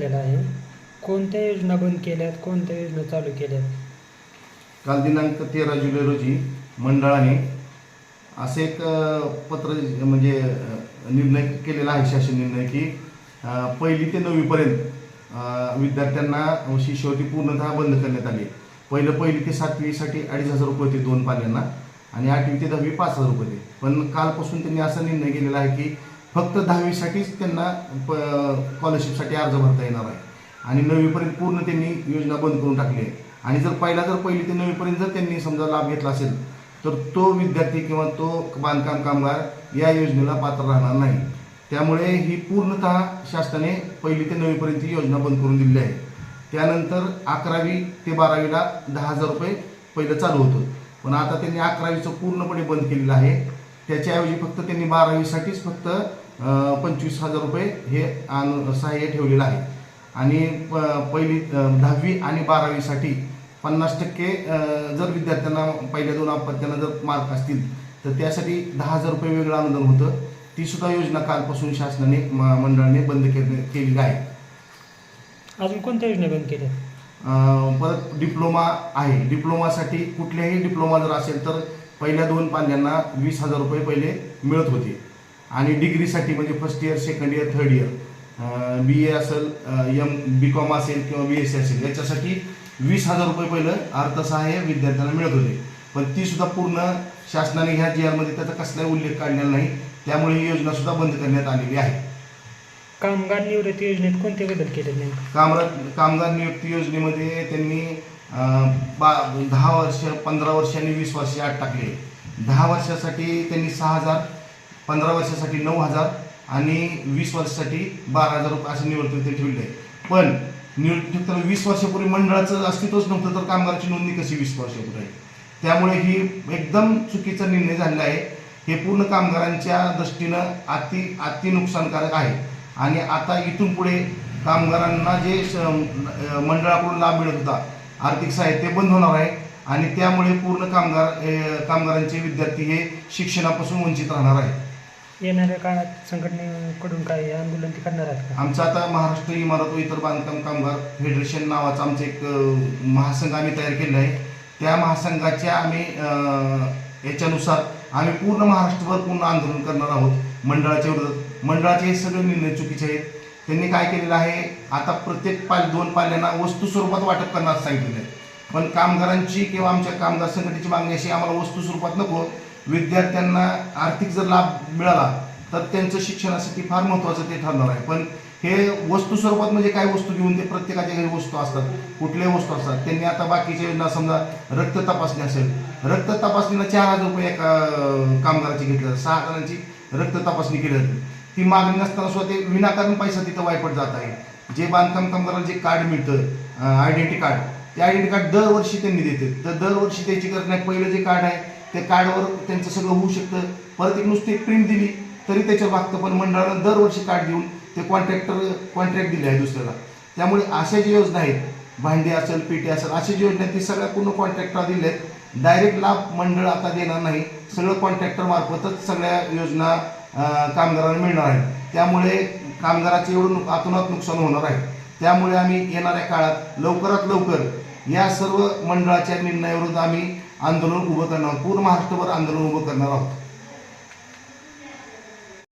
केलेला आहे. कोणत्या योजना बंद केल्यात, कोणत्या योजना चालू केल्यात? काल दिनांक 13 जुलै रोजी मंडळाने असे एक पत्र म्हणजे निर्णय केलेला आहे, शासन निर्णय, की 1ली ते 9वीपर्यंत विद्यार्थ्यांना शिष्यवृत्ती पूर्णतः बंद करण्यात आली. 1ली ते 7वीसाठी 2,500 रुपये होते 2 पाल्यांना आणि 8वी ते 10वी 5,000 रुपये होते. पण कालपासून त्यांनी असा निर्णय केलेला आहे की फक्त 10वीसाठीच त्यांना स्कॉलरशिपसाठी अर्ज भरता येणार आहे आणि 9वीपर्यंत पूर्ण त्यांनी योजना बंद करून टाकली आहे. आणि जर 1ली ते 9वीपर्यंत जर त्यांनी समजा लाभ घेतला असेल तर तो विद्यार्थी किंवा तो बांधकाम कामगार या योजनेला पात्र राहणार नाही. त्यामुळे ही पूर्णतः शासनाने 1ली ते 9वीपर्यंत ही योजना बंद करून दिलेली आहे. त्यानंतर 11वी ते 12वीला 10,000 रुपये पहिलं चालू होतं, पण आता त्यांनी 11वीचं पूर्णपणे बंद केलेलं आहे. त्याच्याऐवजी फक्त त्यांनी 12वीसाठीच फक्त 25,000 रुपये हे सहाय्य ठेवलेलं आहे. आणि 1ली 10वी आणि 12वीसाठी 50% जर विद्यार्थ्यांना पहिल्या 2 अपत्यांना जर मार्क असतील तर त्यासाठी 10,000 रुपये वेगळं अनुदान होतं. ती सुद्धा योजना कालपासून शासनाने मंडळाने बंद केलेली आहे. अजून कोणत्या योजना बंद केल्या? परत डिप्लोमा आहे. डिप्लोमासाठी कुठल्याही डिप्लोमा जर असेल तर पहिल्या 2 पाल्यांना 20,000 रुपये पहिले मिळत होते आणि डिग्रीसाठी म्हणजे first year, second year, third year, BA असेल, BCom असेल किंवा BSc असेल याच्यासाठी 20,000 रुपये पहिलं अर्थसहाय्य विद्यार्थ्यांना मिळत होते. पण ती सुद्धा पूर्ण शासनाने ह्या GR त्याचा कसलाही उल्लेख काढलेला नाही. त्यामुळे ही योजना सुद्धा बंद करण्यात आलेली आहे. कामगार निवृत्ती योजनेत कोणते बदल केले नाही? कामगार नियुक्ती योजनेमध्ये त्यांनी 10 वर्ष, 15 वर्ष आणि 20 वर्ष अट टाकले. 10 वर्षासाठी त्यांनी 6,000, 15 वर्षासाठी 9,000 आणि 20 वर्षासाठी 12,000 रुपये असं निवृत्ती ठेवले. पण निवृत्ती ठेवताना 20 वर्षापूर्वी मंडळाचं अस्तित्वच नव्हतं तर कामगाराची नोंदणी कशी 20 वर्षापूर्वी? त्यामुळे ही एकदम चुकीचा निर्णय झालेला आहे. हे पूर्ण कामगारांच्या दृष्टीनं अति नुकसानकारक आहे. आणि आता इथून पुढे कामगारांना जे मंडळाकडून लाभ मिळत होता आर्थिक सहाय्य ते बंद होणार आहे आणि त्यामुळे पूर्ण कामगारांचे विद्यार्थी हे शिक्षणापासून वंचित राहणार आहे. येणाऱ्या काळात संघटनेकडून काय आंदोलन करणार आहेत का? आमचं आता महाराष्ट्र इमारत व इतर बांधकाम कामगार फेडरेशन नावाचं आमचं एक महासंघ आम्ही तयार केलेला आहे. त्या महासंघाच्या आम्ही याच्यानुसार आम्ही पूर्ण महाराष्ट्रभर पूर्ण आंदोलन करणार आहोत मंडळाच्या विरोधात. मंडळाचे हे सगळे निर्णय चुकीचे आहेत. त्यांनी काय केलेलं आहे, आता प्रत्येक 2 पाल्यांना वस्तू स्वरूपात वाटप करण्यास सांगितलेलं आहे. पण कामगारांची किंवा आमच्या कामगार संघटनेची मागणी अशी आम्हाला वस्तू स्वरूपात नको, विद्यार्थ्यांना आर्थिक जर लाभ मिळाला तर त्यांचं शिक्षणासाठी फार महत्त्वाचं ते ठरणार आहे. पण हे वस्तू स्वरूपात म्हणजे काय, वस्तू घेऊन ते प्रत्येकाच्या घरी वस्तू असतात, कुठल्याही वस्तू असतात. त्यांनी आता बाकीच्या योजना समजा रक्त तपासणी असेल, रक्त तपासणीला 4,000 रुपये एका कामगाराची घेतली जातात, 6 जणांची रक्त तपासणी केली जाते. ती मागणी नसताना सुद्धा ते विनाकारण पैसा तिथं वायपट जात आहे. जे बांधकाम कामगाराला जे कार्ड मिळतं आयडेंटिटी कार्ड, ते आयडेंटिटी कार्ड दरवर्षी त्यांनी देते. तर दरवर्षी द्यायची गरज नाही. पहिलं जे कार्ड आहे त्या कार्डवर त्यांचं सगळं होऊ शकतं. परत एक नुसती प्रिंट दिली तरी त्याच्यावर भागतं. पण मंडळानं दरवर्षी कार्ड देऊन ते कॉन्ट्रॅक्ट दिले आहे दुसऱ्याला. त्यामुळे अशा ज्या योजना आहेत, भांडी असेल, पेटी असेल, अशा ज्या योजना आहेत ती सगळ्या पूर्ण कॉन्ट्रॅक्टरला दिल्या आहेत. डायरेक्ट लाभ मंडळ आता देणार नाही. सगळं कॉन्ट्रॅक्टर मार्फतच सगळ्या योजना कामगारांना मिळणार आहेत. त्यामुळे कामगाराचे एवढं अतोनात नुकसान होणार आहे. त्यामुळे आम्ही येणाऱ्या काळात लवकरात लवकर या सर्व मंडळाच्या निर्णयाविरुद्ध आम्ही आंदोलन उभं करणार आहोत. पूर्ण महाराष्ट्रभर आंदोलन उभं करणार आहोत.